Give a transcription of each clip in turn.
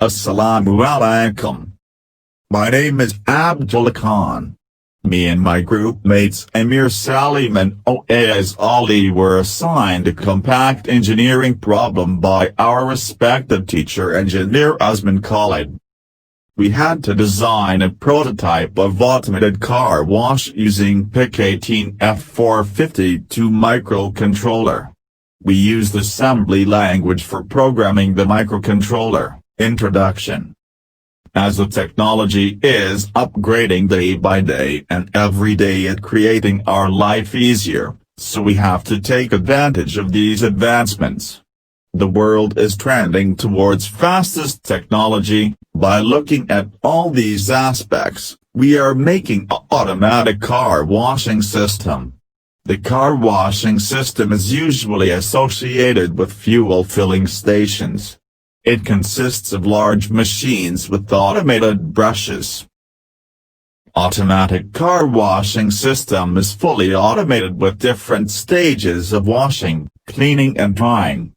Assalamu alaikum. My name is Abdullah Khan. Me and my group mates Amir Salim and Oaz Ali were assigned a compact engineering problem by our respected teacher engineer Osman Khalid. We had to design a prototype of automated car wash using PIC18F452 microcontroller. We used assembly language for programming the microcontroller. Introduction. As the technology is upgrading day by day and every day at creating our life easier, so we have to take advantage of these advancements. The world is trending towards fastest technology. By looking at all these aspects, we are making an automatic car washing system. The car washing system is usually associated with fuel filling stations. It consists of large machines with automated brushes. Automatic car washing system is fully automated with different stages of washing, cleaning and drying.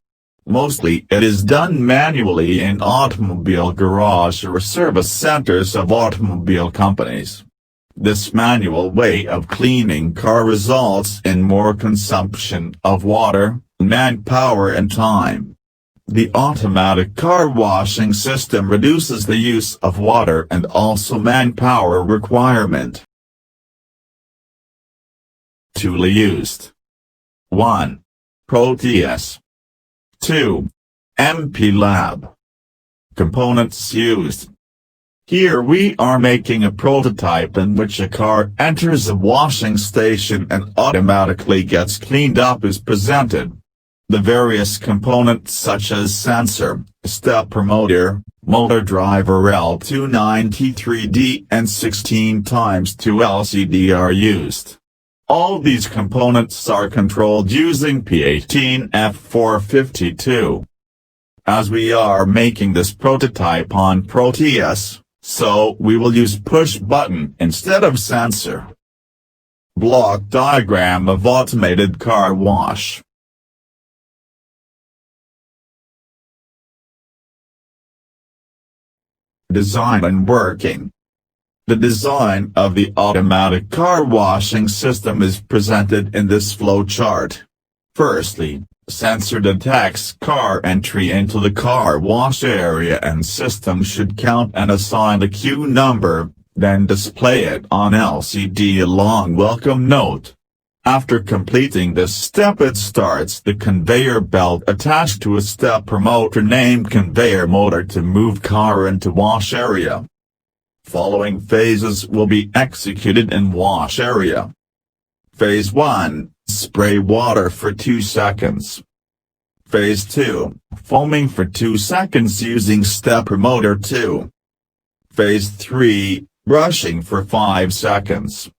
Mostly it is done manually in automobile garage or service centers of automobile companies. This manual way of cleaning car results in more consumption of water, manpower and time. The automatic car washing system reduces the use of water and also manpower requirement. Tool used. 1. PROTEUS. 2. MPLAB. Components used. Here we are making a prototype in which a car enters a washing station and automatically gets cleaned up is presented. The various components such as sensor, stepper motor, motor driver L293D and 16x2 LCD are used. All these components are controlled using P18F452. As we are making this prototype on PROTEUS, so we will use push button instead of sensor. Block diagram of automated car wash. Design and working. The design of the automatic car washing system is presented in this flow chart. Firstly, sensor detects car entry into the car wash area and system should count and assign the queue number, then display it on LCD along welcome note. After completing this step it starts the conveyor belt attached to a stepper motor named conveyor motor to move car into wash area. Following phases will be executed in wash area. Phase 1, spray water for 2 seconds. Phase 2, foaming for 2 seconds using stepper motor 2. Phase 3, brushing for 5 seconds.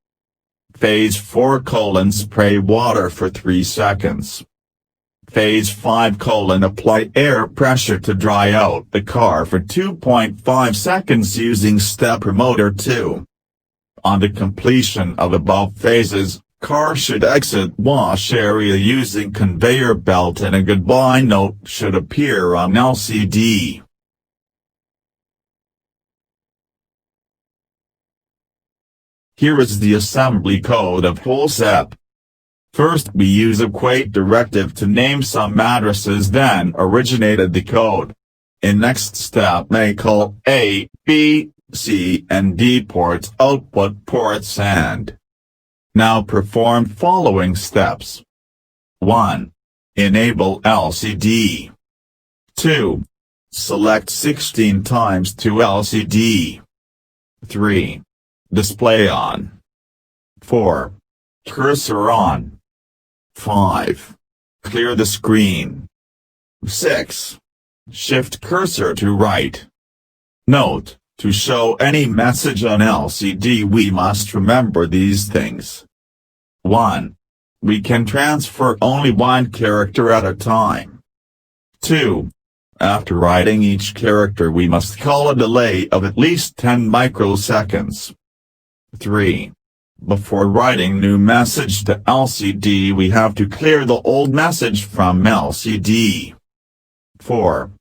Phase 4: spray water for 3 seconds. Phase 5: apply air pressure to dry out the car for 2.5 seconds using stepper motor 2. On the completion of above phases, car should exit wash area using conveyor belt and a goodbye note should appear on LCD. Here is the assembly code of whole CEP. First we use a quate directive to name some addresses, then originated the code. In next step make call A, B, C and D ports output ports and now perform following steps. 1. Enable LCD. 2. Select 16x2 LCD. 3. Display on. 4. Cursor on. 5. Clear the screen. 6. Shift cursor to right. Note, to show any message on LCD we must remember these things. 1. We can transfer only one character at a time. 2. After writing each character we must call a delay of at least 10 microseconds. 3. Before writing new message to LCD we have to clear the old message from LCD. 4.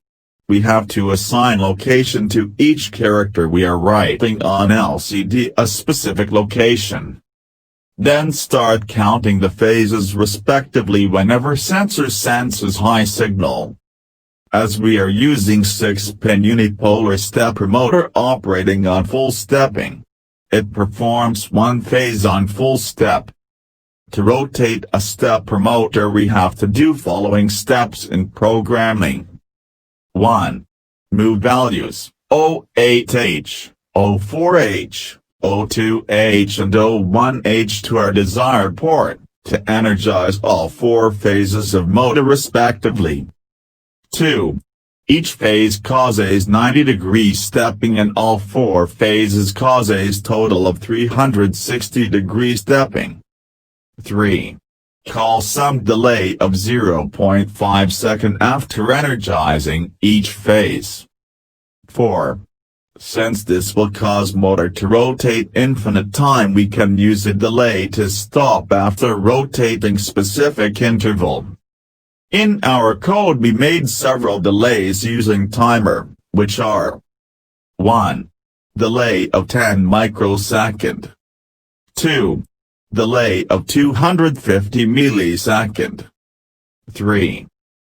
we have to assign location to each character we are writing on LCD, a specific location. Then start counting the phases respectively whenever sensor senses high signal. As we are using 6-pin unipolar stepper motor operating on full stepping, it performs one phase on full step. To rotate a stepper motor we have to do following steps in programming. 1. Move values O8H, O4H, O2H and O1H to our desired port, to energize all 4 phases of motor respectively. 2. Each phase causes 90-degree stepping and all 4 phases causes total of 360-degree stepping. 3. Call some delay of 0.5 second after energizing each phase. 4. Since this will cause motor to rotate infinite time, we can use a delay to stop after rotating specific interval. In our code we made several delays using timer, which are 1. Delay of 10 microsecond. 2. Delay of 250 millisecond. 3.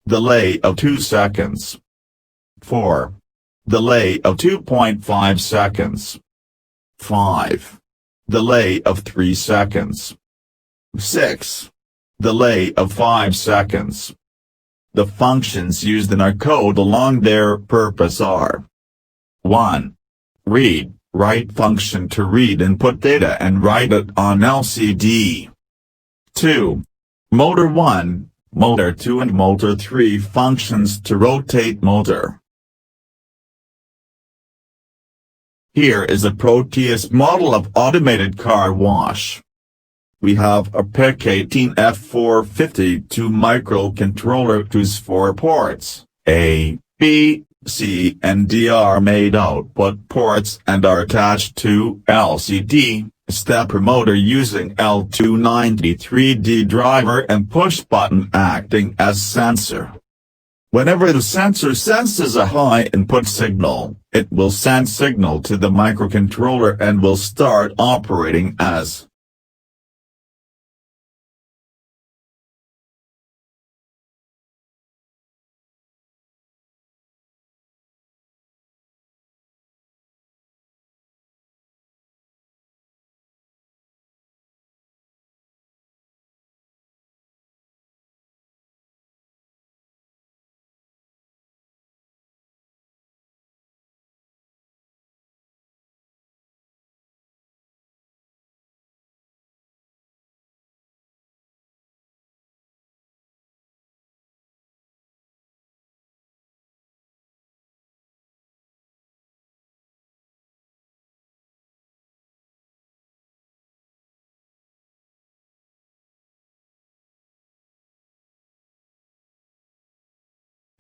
Delay of 2 seconds. 4. Delay of 2.5 seconds. 5. Delay of 3 seconds. 6. Delay of 5 seconds. The functions used in our code along their purpose are 1. Read, write function to read input data and write it on LCD. 2. Motor 1, motor 2 and motor 3 functions to rotate motor. Here is a PROTEUS model of automated car wash. We have a PIC18F452 microcontroller whose 4 ports, A, B, C and D are made output ports and are attached to LCD, stepper motor using L293D driver and push button acting as sensor. Whenever the sensor senses a high input signal, it will send signal to the microcontroller and will start operating as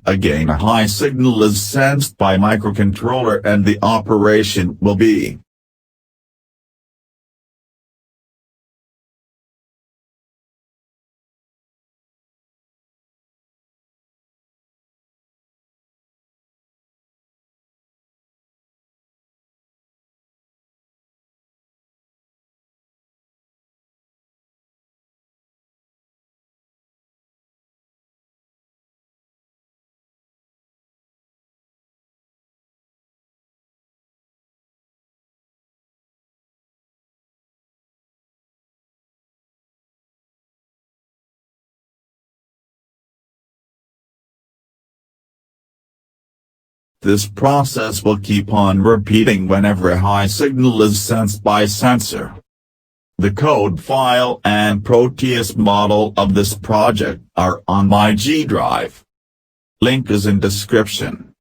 Again, a high signal is sensed by microcontroller and the operation will be This process will keep on repeating whenever a high signal is sensed by sensor. The code file and PROTEUS model of this project are on my G drive. Link is in description.